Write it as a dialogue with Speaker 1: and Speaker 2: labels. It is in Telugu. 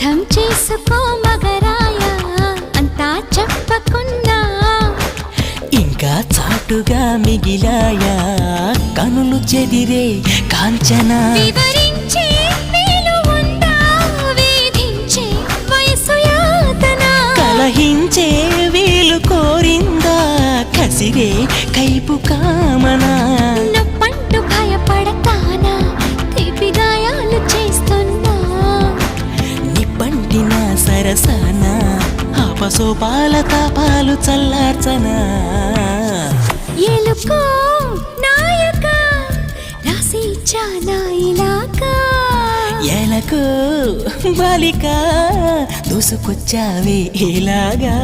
Speaker 1: అర్థం చేసుకో మగరాయ అంతా చెప్పకున్నా
Speaker 2: ఇంకా చాటుగా మిగిలాయా కనులు చెదిరే కాంచన
Speaker 1: వివరించే వీలు ఉందా వేధించే వయసు యాతన
Speaker 2: కలహించే వీలు కోరిందా కసిరే కైపు కామనా
Speaker 1: నొప్పంటూ భయపడతానా తీపి గాయాలు చేస్తున్నా
Speaker 2: నిప్పంటిన సరసన ఆపసోపాల తాపాలు చల్లార్చనా
Speaker 1: ఎలుకో నాయక రాసి చానా ఇలాగా
Speaker 2: ఎలకు బాలిక దూసుకొచ్చావే ఇలాగా